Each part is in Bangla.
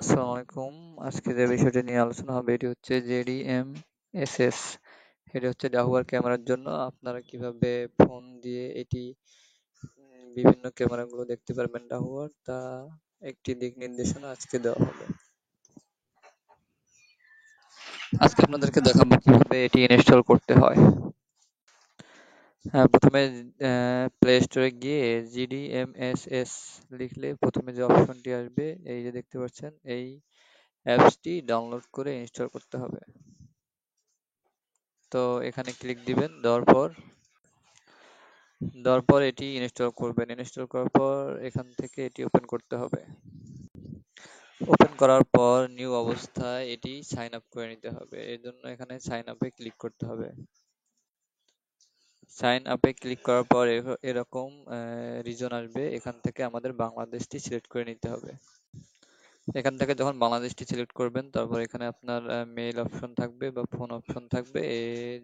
আসসালামু আলাইকুম। আজকে যে বিষয়টি নিয়ে আলোচনা হবে এটি হচ্ছে JDM-SS। এটি হচ্ছে ডাহুয়ার ক্যামেরার জন্য আপনারা কিভাবে ফোন দিয়ে এটি বিভিন্ন ক্যামেরাগুলো দেখতে পারবেন ডাহুয়ার, তা একটি দিক নির্দেশনা আজকে দেওয়া হলো। আজকে আপনাদেরকে দেখাবো কিভাবে এটি ইনস্টল করতে হয়। প্রথমে প্লে স্টোরে গিয়ে JDM-SS লিখলে প্রথমে যে অপশনটি আসবে এই যে দেখতে পাচ্ছেন, এই অ্যাপসটি ডাউনলোড করে ইনস্টল করতে হবে। তো এখানে ক্লিক দিবেন, দেওয়ার পর এটি ইনস্টল করবেন। ইনস্টল করার পর এখান থেকে এটি ওপেন করতে হবে। ওপেন করার পর নিউ অবস্থায় এটি সাইন আপ করে নিতে হবে। এর জন্য এখানে সাইন আপে ক্লিক করতে হবে। সাইন আপে ক্লিক করার পর এরকম রিজন আসবে। এখান থেকে আমাদের বাংলাদেশটি সিলেক্ট করে নিতে হবে। এখান থেকে যখন বাংলাদেশটি সিলেক্ট করবেন, তারপর এখানে আপনার মেইল অপশন থাকবে বা ফোন অপশন থাকবে,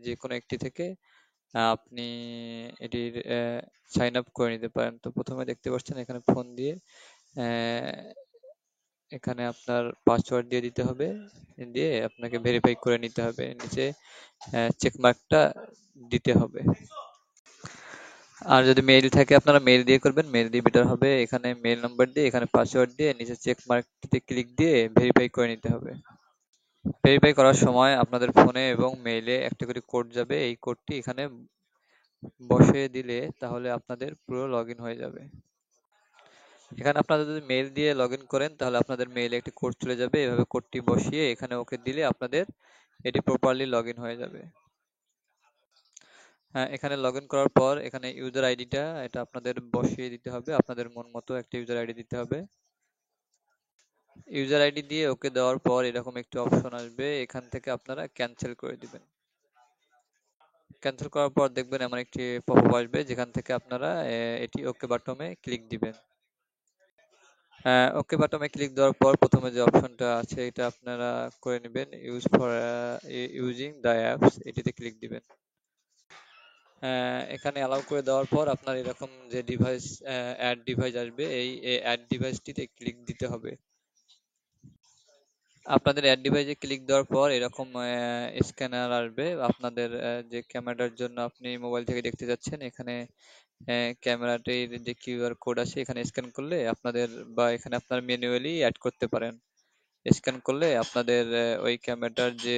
যে কোনো একটি থেকে আপনি এটির সাইন আপ করে নিতে পারেন। তো প্রথমে দেখতে পাচ্ছেন এখানে ফোন দিয়ে এখানে আপনার পাসওয়ার্ড দিয়ে দিতে হবে, দিয়ে আপনাকে ভেরিফাই করে নিতে হবে, নিচে চেক মার্কটা দিতে হবে। আর যদি মেইল থাকে আপনারা মেইল দিয়ে করবেন, মেইল দিয়ে বেটার হবে। এখানে মেইল নাম্বার দিয়ে এখানে পাসওয়ার্ড দিয়ে নিচে চেক মার্কটিতে ক্লিক দিয়ে ভেরিফাই করে নিতে হবে। ভেরিফাই করার সময় আপনাদের ফোনে এবং মেইলে একটা করে কোড যাবে। এই কোডটি এখানে বসিয়ে দিলে তাহলে আপনাদের পুরো লগইন হয়ে যাবে। এখানে আপনারা যদি মেইল দিয়ে লগইন করেন তাহলে আপনাদের মেইলে একটি কোড চলে যাবে। এভাবে কোডটি বসিয়ে এখানে ওকে দিলে আপনাদের এটি প্রপারলি লগইন হয়ে যাবে। হ্যাঁ, এখানে লগইন করার পর এখানে ইউজার আইডিটা এটা আপনাদের বসিয়ে দিতে হবে। আপনাদের মন মতো একটা ইউজার আইডি দিতে হবে। ইউজার আইডি দিয়ে ওকে দেওয়ার পর এরকম একটি অপশন আসবে। এখান থেকে আপনারা ক্যান্সেল করে দিবেন। ক্যান্সেল করার পর দেখবেন এমন একটি পপআপ আসবে, যেখান থেকে আপনারা এটি ওকে বাটনে ক্লিক দিবেন। ওকে বাটনে ক্লিক দেওয়ার পর প্রথমে যে অপশনটা আছে এটা আপনারা করে নেবেন, use for using the apps, এটিতে ক্লিক দিবেন। এখানে অ্যালাউ করে দেওয়ার পর আপনার এরকম যে ডিভাইস অ্যাড ডিভাইস আসবে, এই অ্যাড ডিভাইসটিতে ক্লিক দিতে হবে। আপনাদের অ্যাড ডিভাইসে ক্লিক দেওয়ার পর এরকম স্ক্যানার আসবে। আপনাদের যে ক্যামেরার জন্য আপনি মোবাইল থেকে দেখতে যাচ্ছেন, এখানে ক্যামেরাটির যে কিউআর কোড আছে এখানে স্ক্যান করলে আপনাদের, বা এখানে আপনার ম্যানুয়ালি অ্যাড করতে পারেন। স্ক্যান করলে আপনাদের ওই ক্যামেরাটার যে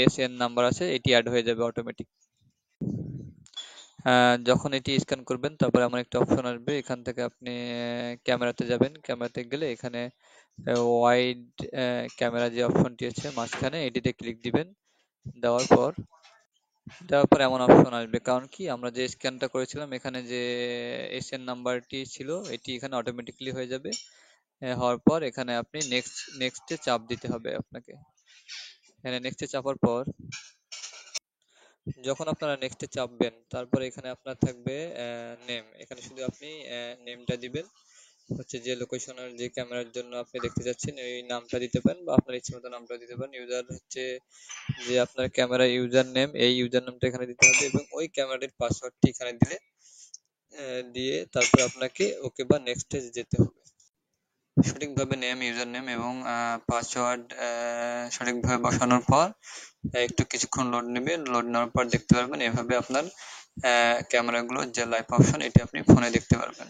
এসএন নাম্বার আছে এটি অ্যাড হয়ে যাবে অটোমেটিক। যখন এটি স্ক্যান করবেন তারপরে এমন একটা অপশন আসবে, এখান থেকে আপনি ক্যামেরাতে যাবেন। ক্যামেরাতে গেলে এখানে ওয়াইড ক্যামেরা যে অপশনটি আছে মাঝখানে এটিতে ক্লিক দিবেন। দেওয়ার পর এমন অপশন আসবে, কারণ কি আমরা যে স্ক্যানটা করেছিলাম এখানে যে এসএন নাম্বারটি ছিল এটি এখানে অটোমেটিকলি হয়ে যাবে। হওয়ার পর এখানে আপনি নেক্সটে চাপ দিতে হবে আপনাকে। এখানে নেক্সটে চাপার পর যখন আপনারা নেক্সটে চাপবেন তারপরে এখানে আপনার থাকবে নেম। এখানে শুধু আপনি নেমটা দিবেন, হচ্ছে যে লোকেশনের যে ক্যামেরার জন্য আপনি দেখতে যাচ্ছেন এই নামটা দিতে পারেন, বা আপনার ইচ্ছে মতো নামটা দিতে পারেন। ইউজার হচ্ছে যে আপনার ক্যামেরা ইউজার নেম, এই ইউজার নামটা এখানে দিতে হবে এবং ওই ক্যামেরাটির পাসওয়ার্ডটি এখানে দিয়ে তারপর আপনাকে ওকে বা নেক্সটে যেতে হবে। সঠিকভাবে নেম, ইউজার নেম এবং পাসওয়ার্ড সঠিকভাবে বসানোর পর একটু কিছুক্ষণ লোড নেবে। লোড নেওয়ার পর দেখতে পারবেন এভাবে আপনার ক্যামেরাগুলো যে লাইভ অপশন এটি আপনি ফোনে দেখতে পারবেন।